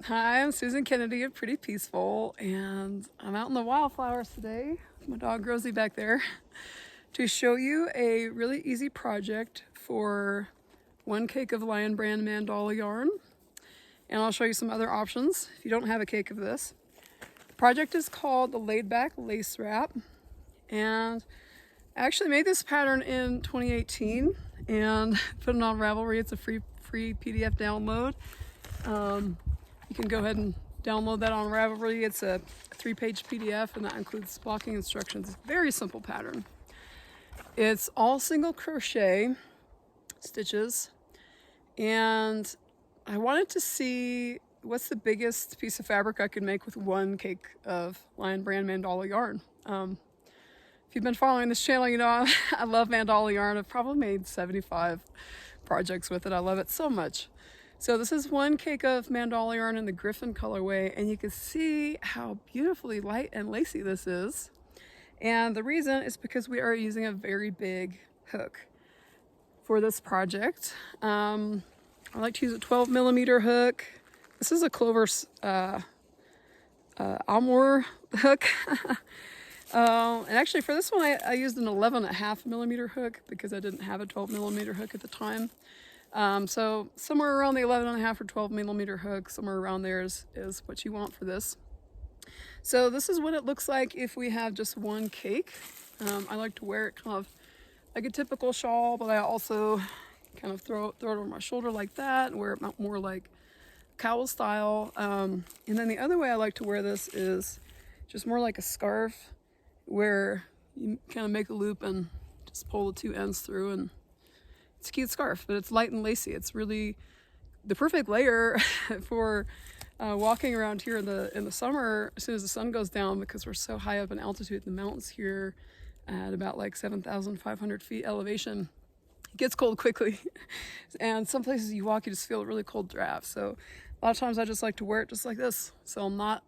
Hi, I'm Susan Kennedy of Pretty Peaceful, and I'm out in the wildflowers today with my dog Rosie back there to show you a really easy project for one cake of Lion Brand Mandala yarn. And I'll show you some other options if you don't have a cake of this. The project is called the Laid Back Lace Wrap, and I actually made this pattern in 2018 and put it on Ravelry. It's a free PDF download. You can go ahead and download that on Ravelry. It's a 3-page PDF, and that includes blocking instructions. Very simple pattern. It's all single crochet stitches, and I wanted to see what's the biggest piece of fabric I could make with one cake of Lion Brand Mandala yarn. If you've been following this channel, you know I love mandala yarn. I've probably made 75 projects with it. I love it so much. So this is one cake of mandala yarn in the Griffin colorway, and you can see how beautifully light and lacy this is. And the reason is because we are using a very big hook for this project. I like to use a 12mm hook. This is a Clover's Almor hook. And actually for this one I used an 11.5mm hook because I didn't have a 12mm hook at the time. So somewhere around the 11.5 or 12mm hook, somewhere around there is what you want for this. So this is what it looks like if we have just one cake. I like to wear it kind of like a typical shawl, but I also kind of throw it over my shoulder like that and wear it more like cowl style. And then the other way I like to wear this is just more like a scarf, where you kind of make a loop and just pull the two ends through, and it's a cute scarf, but it's light and lacy. It's really the perfect layer for walking around here in the summer as soon as the sun goes down, because we're so high up in altitude in the mountains here at about like 7,500 feet elevation. It gets cold quickly, and some places you walk you just feel a really cold draft. So a lot of times I just like to wear it just like this, so I'm not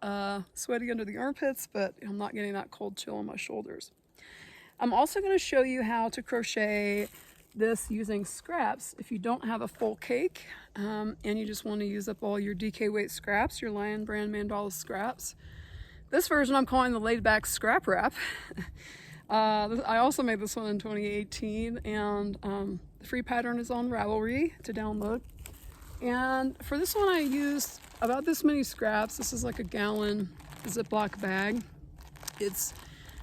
sweaty under the armpits, but I'm not getting that cold chill on my shoulders. I'm also going to show you how to crochet this using scraps if you don't have a full cake and you just want to use up all your DK weight scraps, your Lion Brand Mandala scraps. This version I'm calling the Laid Back Scrap Wrap. I also made this one in 2018, and the free pattern is on Ravelry to download. And for this one I used about this many scraps. This is like a gallon Ziploc bag. It's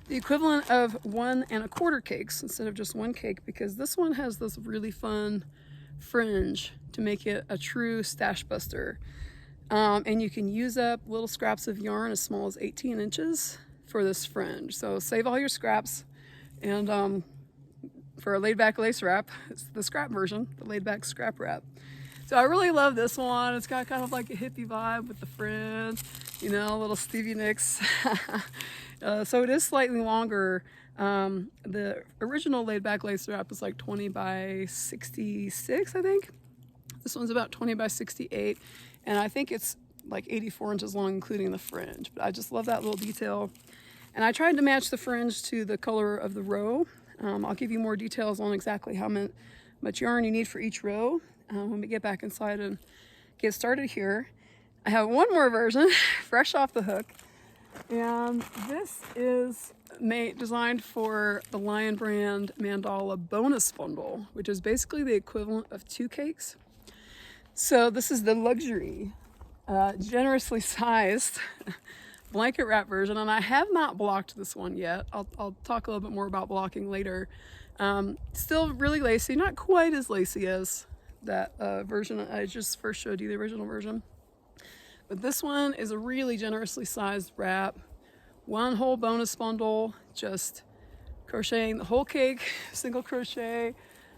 the equivalent of 1 1/4 cakes instead of just one cake, because this one has this really fun fringe to make it a true stash buster. And you can use up little scraps of yarn as small as 18 inches for this fringe. So save all your scraps, and for a laid back lace wrap, it's the scrap version, the laid back scrap wrap. So I really love this one. It's got kind of like a hippie vibe with the fringe, you know, little Stevie Nicks. So it is slightly longer. The original laid back lace wrap is like 20 by 66, I think. This one's about 20 by 68, and I think it's like 84 inches long, including the fringe. But I just love that little detail. And I tried to match the fringe to the color of the row. I'll give you more details on exactly how much yarn you need for each row when we get back inside and get started here. I have one more version fresh off the hook, and this is designed for the Lion Brand Mandala bonus bundle, which is basically the equivalent of 2 cakes. So this is the luxury, generously sized blanket wrap version, and I have not blocked this one yet. I'll talk a little bit more about blocking later. Still really lacy, not quite as lacy as that version I just first showed you, the original version. But this one is a really generously sized wrap. One whole bonus bundle, just crocheting the whole cake, single crochet.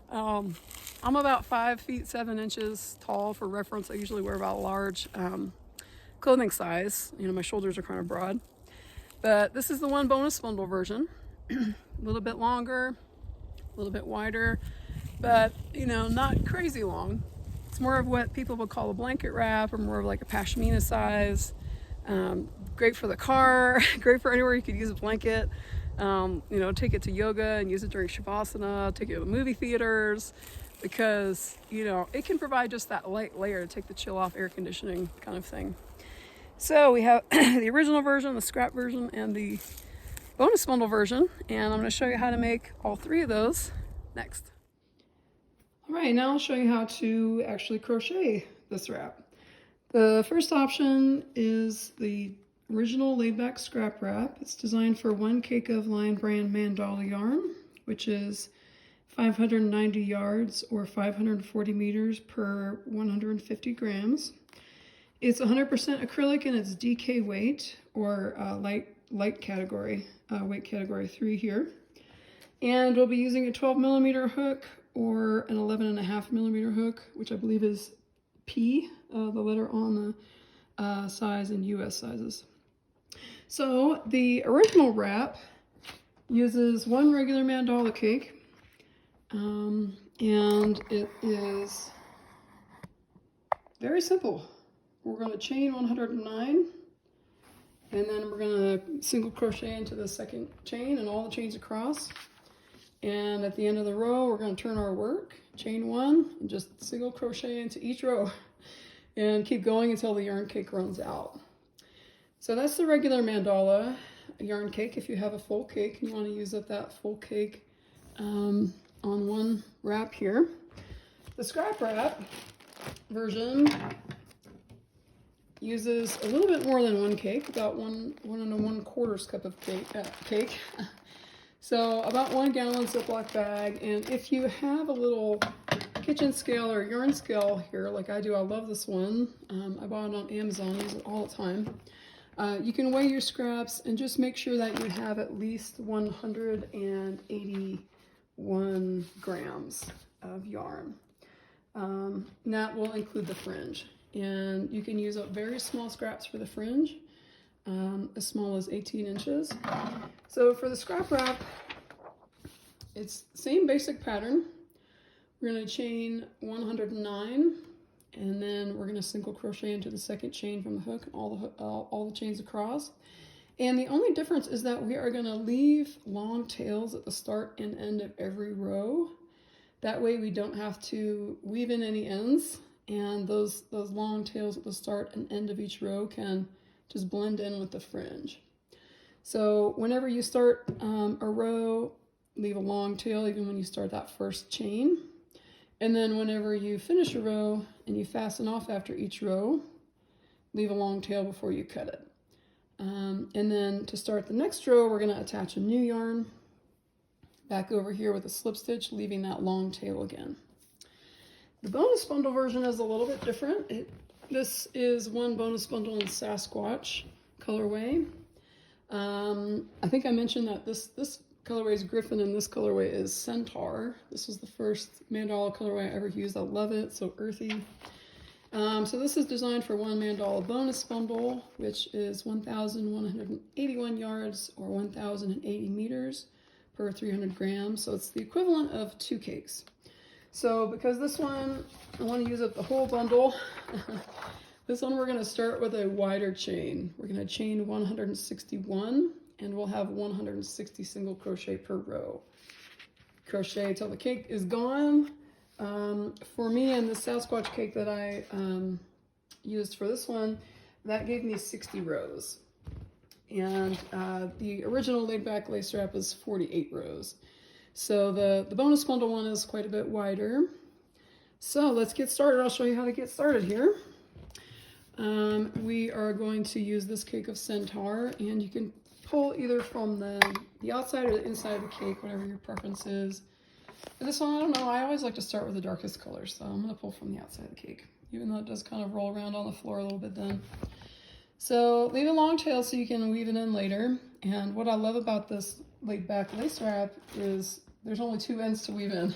I'm about 5 feet 7 inches tall. For reference, I usually wear about a large clothing size. You know, my shoulders are kind of broad. But this is the one bonus bundle version. A little bit longer, a little bit wider, but you know, not crazy long. It's more of what people would call a blanket wrap, or more of like a pashmina size. Great for the car, great for anywhere you could use a blanket. You know, take it to yoga and use it during Shavasana, take it to movie theaters, because, you know, it can provide just that light layer to take the chill off air conditioning kind of thing. So we have the original version, the scrap version, and the bonus bundle version, and I'm going to show you how to make all three of those next. All right, now I'll show you how to actually crochet this wrap. The first option is the original laid back scrap wrap. It's designed for 1 cake of Lion Brand Mandala yarn, which is 590 yards or 540 meters per 150 grams. It's 100% acrylic and it's DK weight, or light category, weight category 3 here. And we'll be using a 12 millimeter hook or an 11.5 millimeter hook, which I believe is P, the letter on the size in US sizes. So the original wrap uses 1 regular mandala cake, and it is very simple. We're going to chain 109, and then we're going to single crochet into the second chain and all the chains across. And at the end of the row, we're going to turn our work, chain 1, and just single crochet into each row and keep going until the yarn cake runs out. So that's the regular mandala yarn cake. If you have a full cake and you want to use up that full cake on one wrap here. The scrap wrap version uses a little bit more than 1 cake, about 1 1/4 cup of cake. So about 1 gallon Ziploc bag, and if you have a little kitchen scale or yarn scale here, like I do, I love this one. I bought it on Amazon, use it all the time. You can weigh your scraps and just make sure that you have at least 181 grams of yarn. And that will include the fringe. And you can use up very small scraps for the fringe, as small as 18 inches. So for the scrap wrap, it's the same basic pattern. We're going to chain 109, and then we're going to single crochet into the second chain from the hook, all the chains across. And the only difference is that we are going to leave long tails at the start and end of every row. That way we don't have to weave in any ends, and those long tails at the start and end of each row can just blend in with the fringe. So whenever you start a row, leave a long tail even when you start that first chain. And then whenever you finish a row and you fasten off after each row, leave a long tail before you cut it. And then to start the next row, we're going to attach a new yarn back over here with a slip stitch, leaving that long tail again. The bonus bundle version is a little bit different. This is one bonus bundle in Sasquatch colorway. I think I mentioned that this colorway is Griffin and this colorway is Centaur. This was the first mandala colorway I ever used. I love it, so earthy. So this is designed for 1 mandala bonus bundle, which is 1,181 yards or 1,080 meters per 300 grams. So it's the equivalent of 2 cakes. So because this one, I want to use up the whole bundle, this one we're going to start with a wider chain. We're going to chain 161, and we'll have 160 single crochet per row. Crochet till the cake is gone. For me and the Sasquatch cake that I used for this one, that gave me 60 rows. And the original laid back lace wrap is 48 rows. So the bonus bundle one is quite a bit wider. So let's get started. I'll show you how to get started here. We are going to use this cake of Centaur, and you can pull either from the outside or the inside of the cake, whatever your preference is. For this one, I don't know, I always like to start with the darkest color, so I'm going to pull from the outside of the cake, even though it does kind of roll around on the floor a little bit then. So leave a long tail so you can weave it in later. And what I love about this laid back lace wrap is there's only 2 ends to weave in.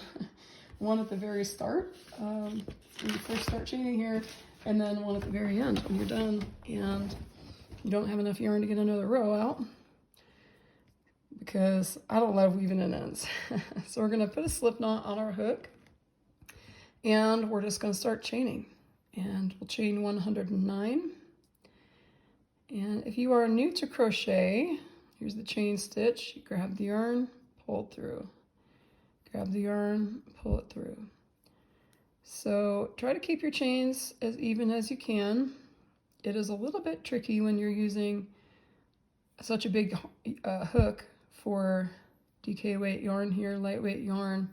One at the very start, when you first start chaining here, and then one at the very end when you're done and you don't have enough yarn to get another row out, because I don't love weaving in ends. So we're going to put a slip knot on our hook, and we're just going to start chaining, and we'll chain 109. And if you are new to crochet, here's the chain stitch. You grab the yarn, pull it through. Grab the yarn, pull it through. So try to keep your chains as even as you can. it is a little bit tricky when you're using such a big hook for DK weight yarn here, lightweight yarn.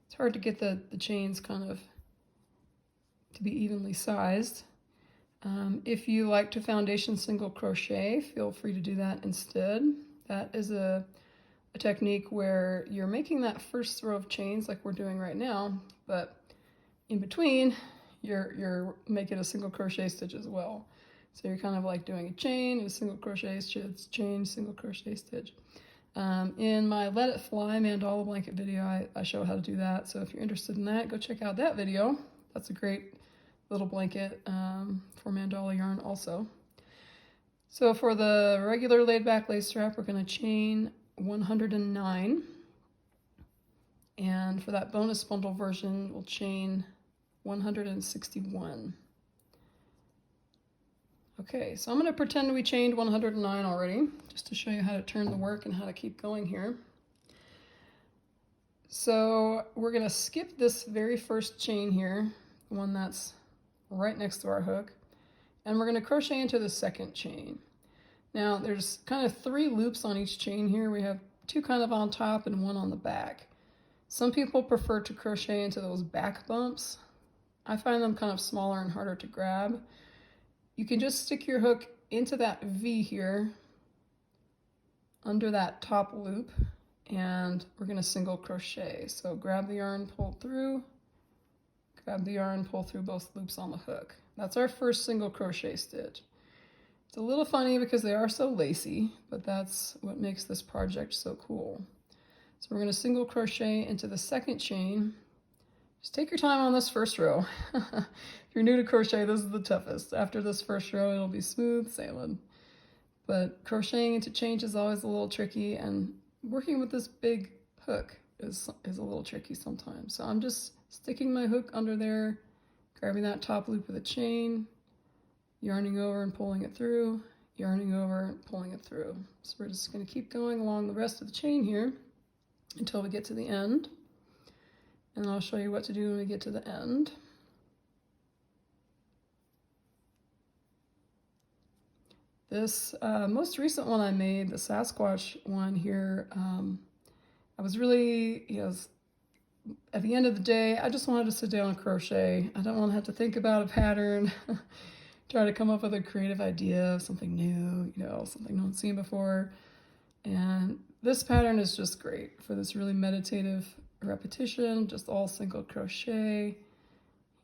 It's hard to get the chains kind of to be evenly sized. If you like to foundation single crochet, feel free to do that instead. That is a technique where you're making that first row of chains like we're doing right now, but in between you're making a single crochet stitch as well. So you're kind of like doing a chain, a single crochet stitch, chain, single crochet stitch. In my Let It Fly mandala blanket video, I show how to do that. So if you're interested in that, go check out that video. That's a great little blanket for mandala yarn also. So for the regular laid back lace strap, we're going to chain 109. And for that bonus bundle version, we'll chain 161. Okay, so I'm going to pretend we chained 109 already, just to show you how to turn the work and how to keep going here. So we're going to skip this very first chain here, the one that's right next to our hook, and we're going to crochet into the second chain. Now there's kind of 3 loops on each chain here. We have 2 kind of on top and 1 on the back. Some people prefer to crochet into those back bumps. I find them kind of smaller and harder to grab. You can just stick your hook into that V here under that top loop, and we're going to single crochet. So grab the yarn, pull through, grab the yarn, pull through both loops on the hook. That's our first single crochet stitch. It's a little funny because they are so lacy, but that's what makes this project so cool. So we're going to single crochet into the second chain. Just take your time on this first row. If you're new to crochet, this is the toughest. After this first row, it'll be smooth sailing. But crocheting into chains is always a little tricky, and working with this big hook is a little tricky sometimes. So I'm just sticking my hook under there, grabbing that top loop of the chain, yarning over and pulling it through, yarning over and pulling it through. So we're just going to keep going along the rest of the chain here until we get to the end. And I'll show you what to do when we get to the end. This most recent one I made, the Sasquatch one here, I was really, at the end of the day, I just wanted to sit down and crochet. I don't want to have to think about a pattern, try to come up with a creative idea of something new, something no one's seen before. And this pattern is just great for this really meditative repetition, just all single crochet.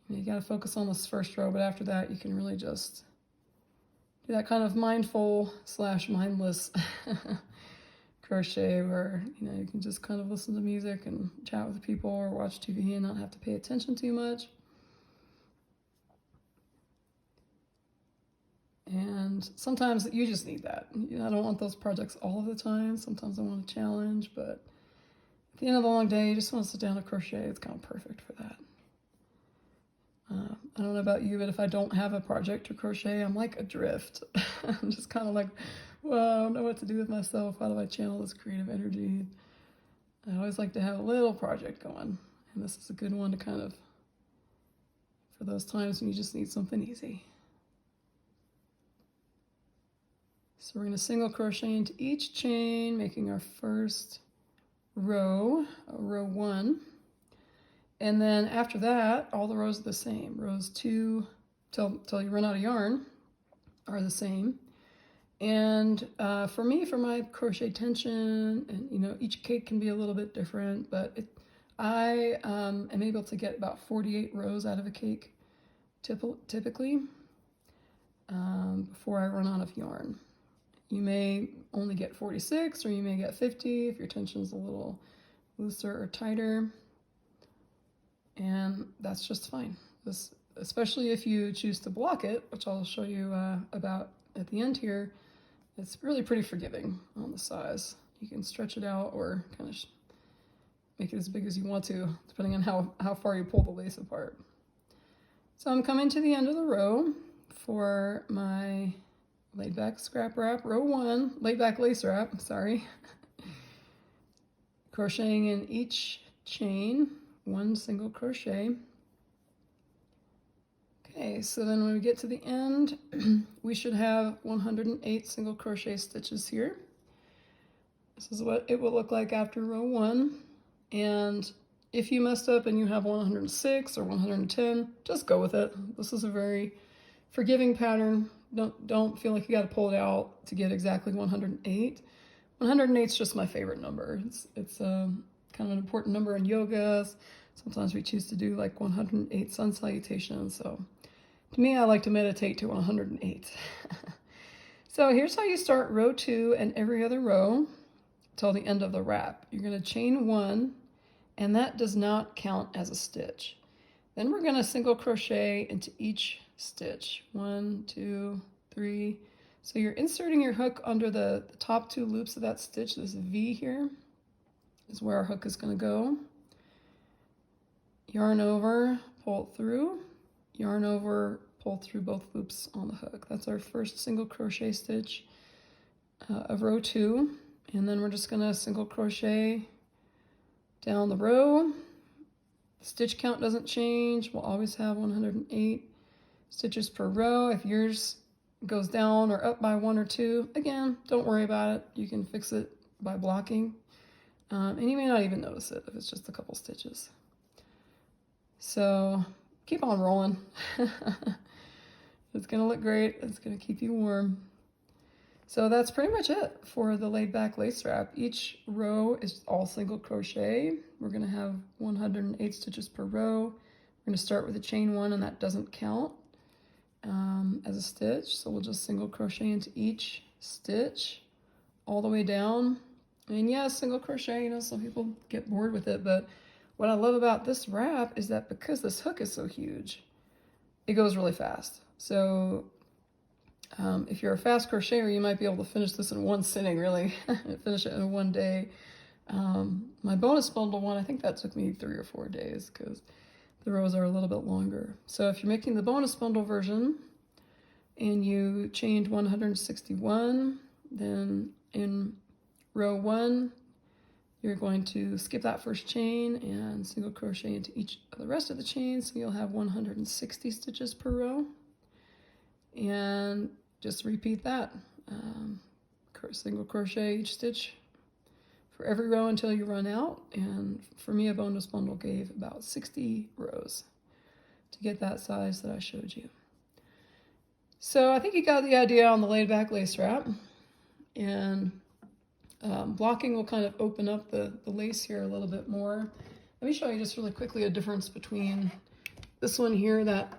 You got to focus on this first row, but after that you can really just do that kind of mindful / mindless crochet where you can just kind of listen to music and chat with people or watch TV and not have to pay attention too much. And sometimes you just need that. I don't want those projects all of the time. Sometimes I want a challenge, but at the end of the long day, you just want to sit down and crochet. It's kind of perfect for that. I don't know about you, but if I don't have a project to crochet, I'm like adrift. I'm just kind of like, well, I don't know what to do with myself. How do I channel this creative energy? I always like to have a little project going. And this is a good one to kind of, for those times when you just need something easy. So we're going to single crochet into each chain, making our first row, row 1. And then after that, all the rows are the same. Rows 2 till you run out of yarn are the same. And for me, for my crochet tension, and each cake can be a little bit different, but I am able to get about 48 rows out of a cake typically before I run out of yarn. You may only get 46 or you may get 50 if your tension's a little looser or tighter. And that's just fine. Especially if you choose to block it, which I'll show you about at the end here. It's really pretty forgiving on the size. You can stretch it out or kind of make it as big as you want to, depending on how far you pull the lace apart. So I'm coming to the end of the row for my laid back scrap wrap, row 1, laid back lace wrap, sorry. Crocheting in each chain, 1 single crochet. Okay, so then when we get to the end, we should have 108 single crochet stitches here. This is what it will look like after row 1. And if you messed up and you have 106 or 110, just go with it. This is a very forgiving pattern. Don't feel like you got to pull it out to get exactly 108. 108 is just my favorite number. It's kind of an important number in yoga. Sometimes we choose to do like 108 sun salutations. So to me, I like to meditate to 108. So here's how you start row 2 and every other row till the end of the wrap. You're going to chain 1, and that does not count as a stitch. Then we're going to single crochet into each stitch. 1, 2, 3. So you're inserting your hook under the top 2 loops of that stitch. This V here is where our hook is going to go. Yarn over, pull it through, yarn over, pull through both loops on the hook. That's our first single crochet stitch of row 2. And then we're just going to single crochet down the row. The stitch count doesn't change. We'll always have 108 stitches per row. If yours goes down or up by 1 or 2, again, don't worry about it. You can fix it by blocking. And you may not even notice it if it's just a couple stitches. So keep on rolling. It's going to look great. It's going to keep you warm. So that's pretty much it for the laid back lace wrap. Each row is all single crochet. We're going to have 108 stitches per row. We're going to start with a chain 1, and that doesn't count as a stitch. So we'll just single crochet into each stitch all the way down. And yeah, single crochet, some people get bored with it, but what I love about this wrap is that because this hook is so huge, it goes really fast. So if you're a fast crocheter, you might be able to finish this in one sitting, really. Finish it in one day. My bonus bundle one, I think that took me 3 or 4 days because the rows are a little bit longer. So if you're making the bonus bundle version and you chained 161, then in row 1, you're going to skip that first chain and single crochet into each of the rest of the chains. So you'll have 160 stitches per row. And just repeat that. Single crochet each stitch for every row until you run out. And for me, a bonus bundle gave about 60 rows to get that size that I showed you. So I think you got the idea on the laid back lace wrap. And blocking will kind of open up the lace here a little bit more. Let me show you just really quickly a difference between this one here that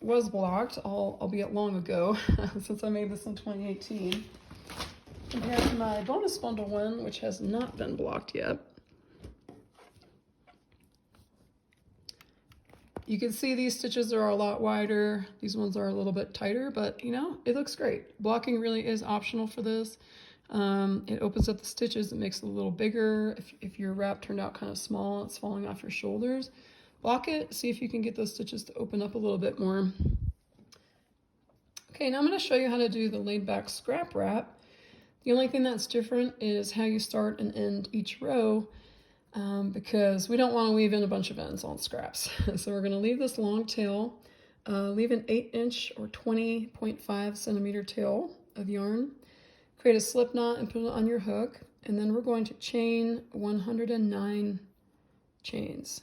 was blocked, albeit long ago, since I made this in 2018, compared to my bonus bundle one, which has not been blocked yet. You can see these stitches are a lot wider. These ones are a little bit tighter, but it looks great. Blocking really is optional for this. It opens up the stitches, it makes it a little bigger. If your wrap turned out kind of small, it's falling off your shoulders. Block it, see if you can get those stitches to open up a little bit more. Okay, now I'm going to show you how to do the laid back scrap wrap. The only thing that's different is how you start and end each row, because we don't want to weave in a bunch of ends on scraps. So we're going to leave this long tail, leave an 8-inch or 20.5 centimeter tail of yarn, create a slip knot and put it on your hook, and then we're going to chain 109 chains.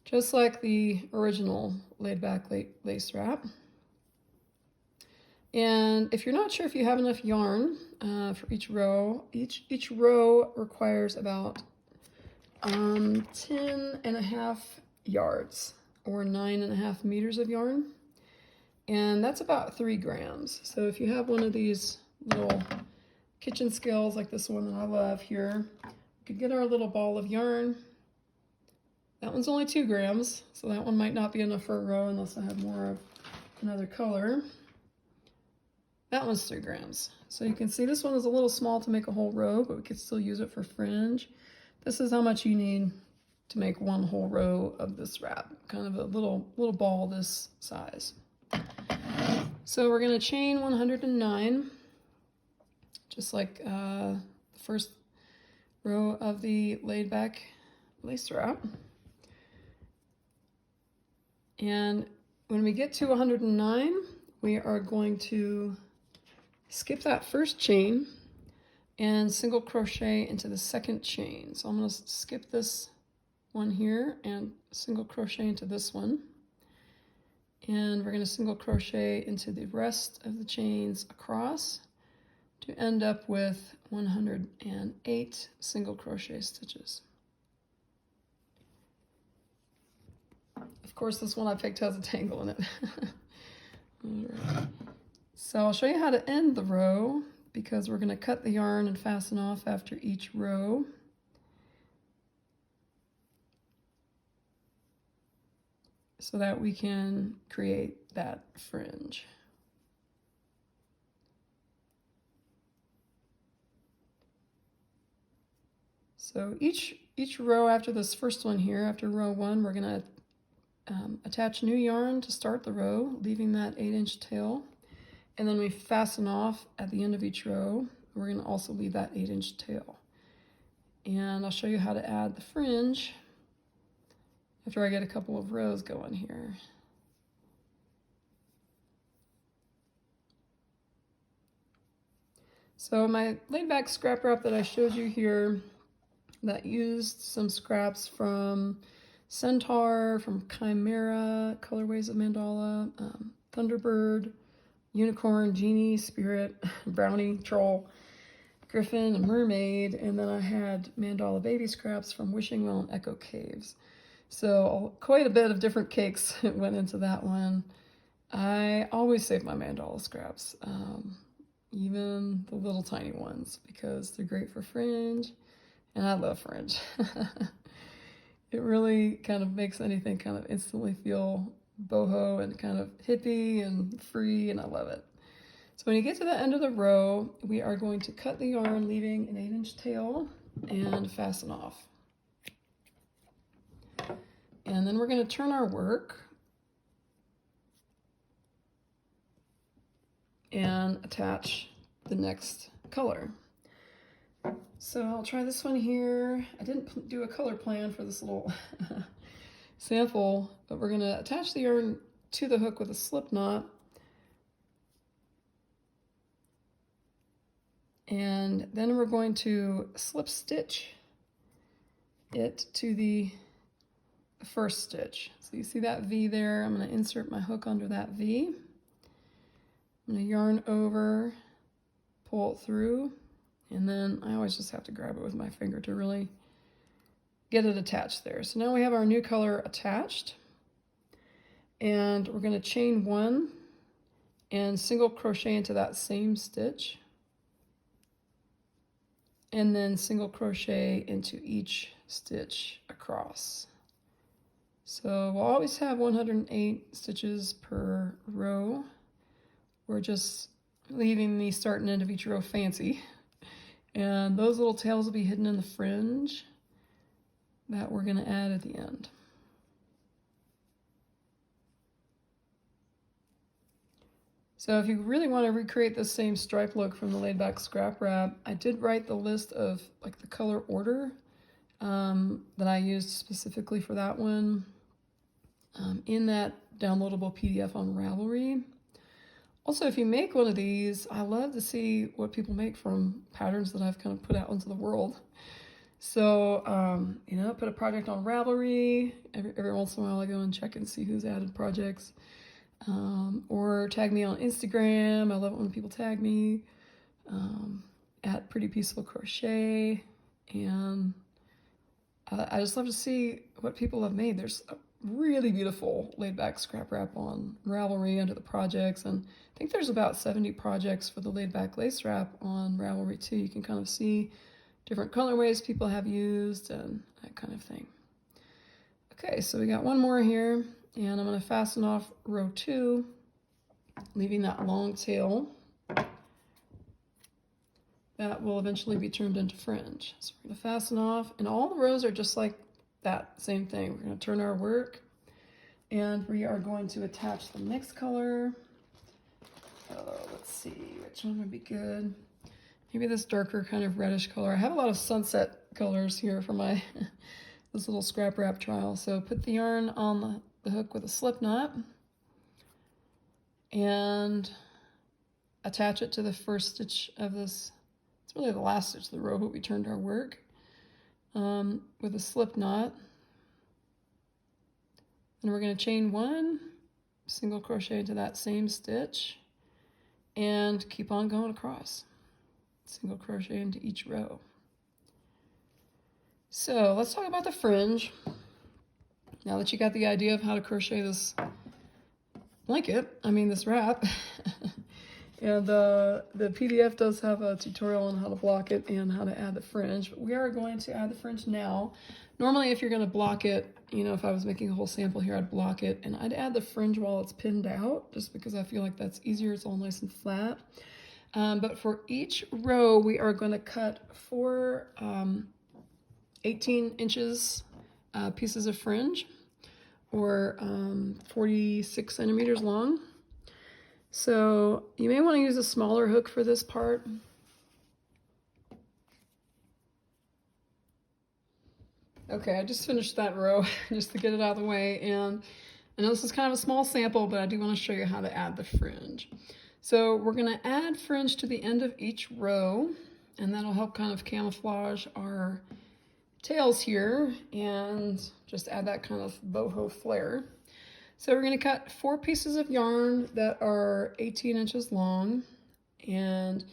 Just like the original laid back lace wrap. And if you're not sure if you have enough yarn for each row requires about 10.5 yards or 9.5 meters of yarn. And that's about 3 grams. So if you have one of these little kitchen scales like this one that I love here, we could get our little ball of yarn. That one's only 2 grams, so that one might not be enough for a row unless I have more of another color. That one's 3 grams. So you can see this one is a little small to make a whole row, but we could still use it for fringe. This is how much you need to make one whole row of this wrap, kind of a little ball this size. So we're going to chain 109, just like the first row of the laid back lace wrap. And when we get to 109, we are going to skip that first chain and single crochet into the second chain. So I'm going to skip this one here and single crochet into this one. And we're going to single crochet into the rest of the chains across to end up with 108 single crochet stitches. Of course, this one I picked has a tangle in it. Alright. So I'll show you how to end the row, because we're going to cut the yarn and fasten off after each row. So that we can create that fringe. So each row after this first one here, after row 1, we're going to attach new yarn to start the row, leaving that 8-inch tail. And then we fasten off at the end of each row. We're going to also leave that 8-inch tail. And I'll show you how to add the fringe after I get a couple of rows going here. So my laid back scrap wrap that I showed you here, that used some scraps from Centaur, from Chimera, Colorways of Mandala, Thunderbird, Unicorn, Genie, Spirit, Brownie, Troll, Griffin, and Mermaid, and then I had Mandala baby scraps from Wishing Well and Echo Caves. So quite a bit of different cakes went into that one. I always save my mandala scraps, even the little tiny ones, because they're great for fringe, and I love fringe. It really kind of makes anything kind of instantly feel boho and kind of hippie and free, and I love it. So when you get to the end of the row, we are going to cut the yarn, leaving an 8-inch tail, and fasten off. And then we're going to turn our work and attach the next color. So I'll try this one here. I didn't do a color plan for this little sample, but we're going to attach the yarn to the hook with a slip knot. And then we're going to slip stitch it to the first stitch. So you see that V there? I'm going to insert my hook under that V. I'm going to yarn over, pull it through, and then I always just have to grab it with my finger to really get it attached there. So now we have our new color attached, and we're going to chain 1 and single crochet into that same stitch, and then single crochet into each stitch across. So we'll always have 108 stitches per row. We're just leaving the start and end of each row fancy. And those little tails will be hidden in the fringe that we're going to add at the end. So if you really want to recreate the same stripe look from the laid back scrap wrap, I did write the list of like the color order that I used specifically for that one in that downloadable PDF on Ravelry. Also, if you make one of these, I love to see what people make from patterns that I've kind of put out into the world. So, you know, put a project on Ravelry. Every once in a while I go and check and see who's added projects. Or tag me on Instagram. I love it when people tag me at Pretty Peaceful Crochet. And I just love to see what people have made. There's a really beautiful laid back scrap wrap on Ravelry under the projects, and I think there's about 70 projects for the laid back lace wrap on Ravelry too. You can kind of see different colorways people have used and that kind of thing. Okay, so we got one more here, and I'm going to fasten off row 2, leaving that long tail that will eventually be turned into fringe. So we're going to fasten off, and all the rows are just like that same thing. We're going to turn our work, and we are going to attach the next color. Let's see, which one would be good? Maybe this darker kind of reddish color. I have a lot of sunset colors here for my this little scrap wrap trial. So put the yarn on the hook with a slip knot, and attach it to the first stitch of this. It's really the last stitch of the row, but we turned our work with a slip knot. And we're going to chain 1 single crochet into that same stitch and keep on going across. Single crochet into each row. So let's talk about the fringe. Now that you got the idea of how to crochet this this wrap, and the PDF does have a tutorial on how to block it and how to add the fringe, but we are going to add the fringe now. Normally, if you're going to block it, if I was making a whole sample here, I'd block it and I'd add the fringe while it's pinned out, just because I feel like that's easier. It's all nice and flat. But for each row, we are going to cut 4 18 inches pieces of fringe, or 46 centimeters long. So you may want to use a smaller hook for this part. Okay, I just finished that row just to get it out of the way, and I know this is kind of a small sample, but I do want to show you how to add the fringe. So we're going to add fringe to the end of each row, and that'll help kind of camouflage our tails here and just add that kind of boho flare. So we're going to cut 4 pieces of yarn that are 18 inches long, and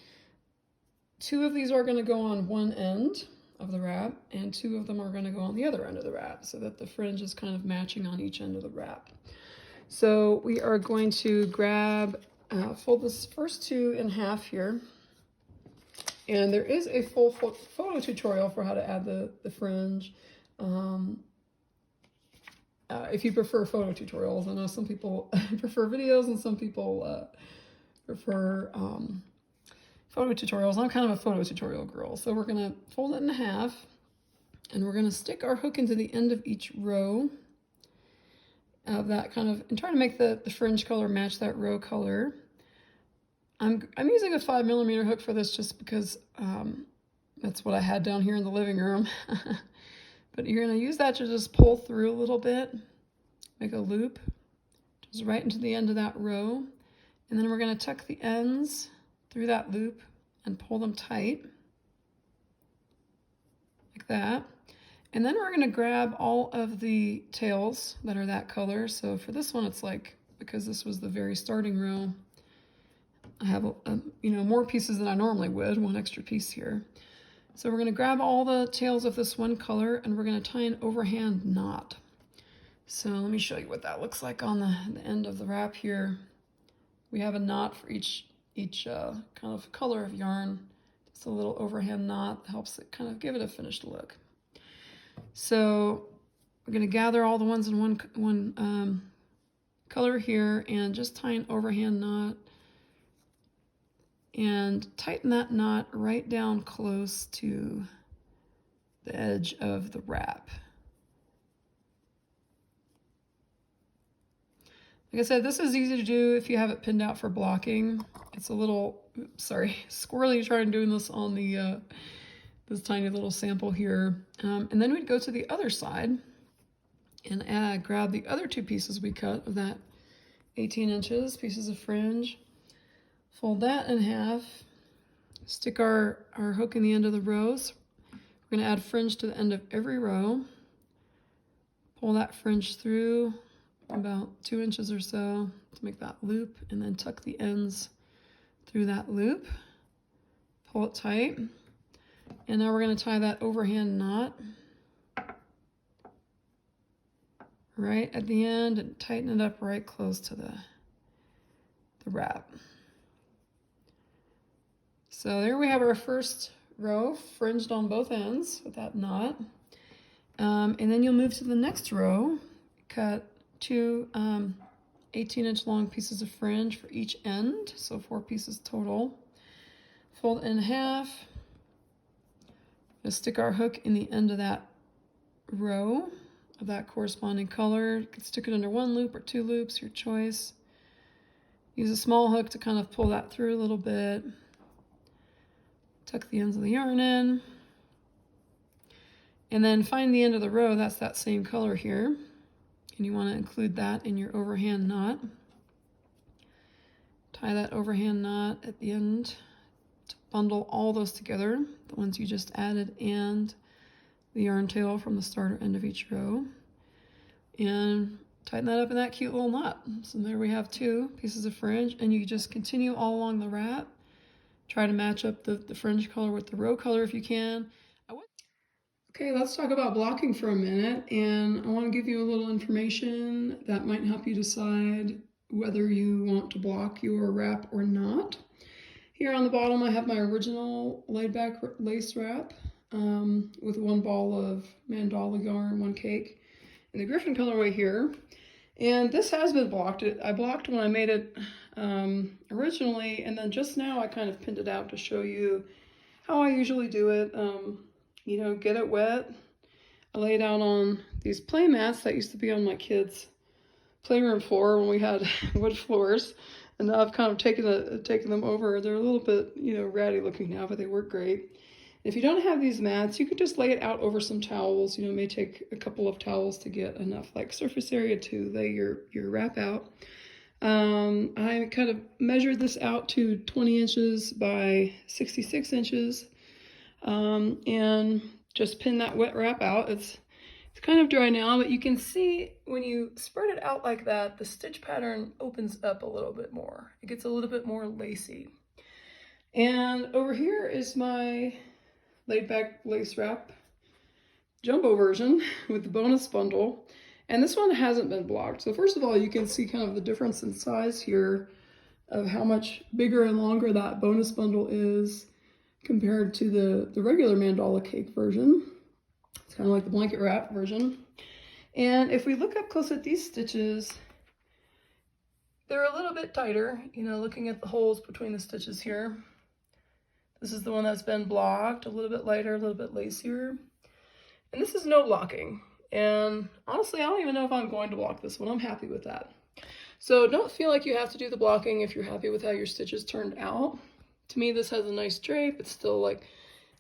2 of these are going to go on one end of the wrap, and 2 of them are going to go on the other end of the wrap, so that the fringe is kind of matching on each end of the wrap. So we are going to grab, fold this first 2 in half here. And there is a full photo tutorial for how to add the fringe. If you prefer photo tutorials, I know some people prefer videos and some people prefer photo tutorials. I'm kind of a photo tutorial girl. So we're going to fold it in half, and we're going to stick our hook into the end of each row of that kind of, and try to make the fringe color match that row color. I'm using a 5mm hook for this just because that's what I had down here in the living room. But you're going to use that to just pull through a little bit, make a loop, just right into the end of that row. And then we're going to tuck the ends through that loop and pull them tight, like that. And then we're going to grab all of the tails that are that color. So for this one, it's like, because this was the very starting row, I have more pieces than I normally would, 1 extra piece here. So we're going to grab all the tails of this one color, and we're going to tie an overhand knot. So let me show you what that looks like on the end of the wrap here. We have a knot for each kind of color of yarn. Just a little overhand knot helps it kind of give it a finished look. So we're going to gather all the ones in one color here and just tie an overhand knot. And tighten that knot right down close to the edge of the wrap. Like I said, this is easy to do if you have it pinned out for blocking. It's a little, squirrely trying doing this on the this tiny little sample here. And then we'd go to the other side and grab the other 2 pieces we cut of that 18 inches, pieces of fringe. Fold that in half, stick our hook in the end of the rows. We're going to add fringe to the end of every row. Pull that fringe through about 2 inches or so to make that loop, and then tuck the ends through that loop. Pull it tight. And now we're going to tie that overhand knot right at the end and tighten it up right close to the wrap. So there we have our first row fringed on both ends with that knot. And then you'll move to the next row, cut 2 18-inch long pieces of fringe for each end, so 4 pieces total. Fold it in half. We'll stick our hook in the end of that row of that corresponding color. You can stick it under 1 loop or 2 loops, your choice. Use a small hook to kind of pull that through a little bit. Tuck the ends of the yarn in. And then find the end of the row, that's that same color here. And you want to include that in your overhand knot. tie that overhand knot at the end to bundle all those together, the ones you just added and the yarn tail from the start or end of each row. And tighten that up in that cute little knot. So there we have 2 pieces of fringe, and you just continue all along the wrap. Try to match up the fringe color with the row color if you can. Okay, let's talk about blocking for a minute, and I want to give you a little information that might help you decide whether you want to block your wrap or not. Here on the bottom I have my original laid back lace wrap with 1 ball of mandala yarn, 1 cake, in the Griffin colorway here. And this has been blocked. I blocked when I made it originally, and then just now I kind of pinned it out to show you how I usually do it. You know, get it wet. I lay it out on these play mats that used to be on my kids' playroom floor when we had wood floors, and now I've kind of taken them over. They're a little bit, you know, ratty looking now, but they work great. If you don't have these mats, you could just lay it out over some towels. You know, it may take a couple of towels to get enough like surface area to lay your wrap out. I kind of measured this out to 20 inches by 66 inches. And just pin that wet wrap out. It's kind of dry now, but you can see when you spread it out like that, the stitch pattern opens up a little bit more. It gets a little bit more lacy. And over here is my laid back lace wrap jumbo version with the bonus bundle. And this one hasn't been blocked. So first of all, you can see kind of the difference in size here of how much bigger and longer that bonus bundle is compared to the regular mandala cake version. It's kind of like the blanket wrap version. And if we look up close at these stitches, they're a little bit tighter, you know, looking at the holes between the stitches here. This is the one that's been blocked, a little bit lighter, a little bit lacier. And this is no blocking. And honestly, I don't even know if I'm going to block this one. I'm happy with that. So don't feel like you have to do the blocking if you're happy with how your stitches turned out. To me, this has a nice drape. It's still like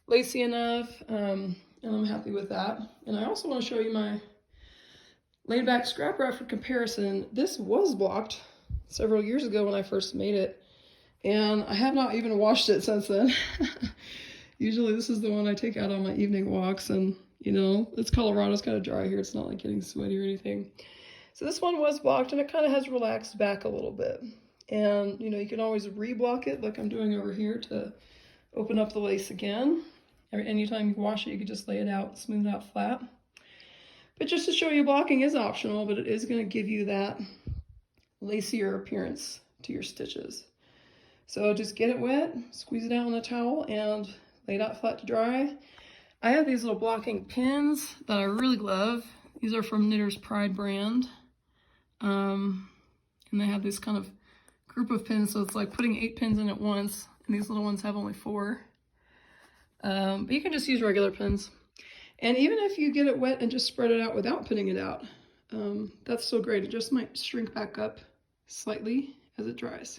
lacy enough, and I'm happy with that. And I also want to show you my laid back scrap wrap for comparison. This was blocked several years ago when I first made it, and I have not even washed it since then. Usually this is the one I take out on my evening walks, and you know, it's Colorado, it's kind of dry here. It's not like getting sweaty or anything. So this one was blocked, and it kind of has relaxed back a little bit. And, you know, you can always re-block it like I'm doing over here to open up the lace again. Anytime you wash it, you can just lay it out, smooth it out flat. But just to show you, blocking is optional, but it is going to give you that lacier appearance to your stitches. So just get it wet, squeeze it out on the towel, and lay it out flat to dry. I have these little blocking pins that I really love. These are from Knitter's Pride brand. And they have this kind of group of pins, so it's like putting 8 pins in at once, and these little ones have only 4. But you can just use regular pins. And even if you get it wet and just spread it out without pinning it out, that's still great. It just might shrink back up slightly as it dries.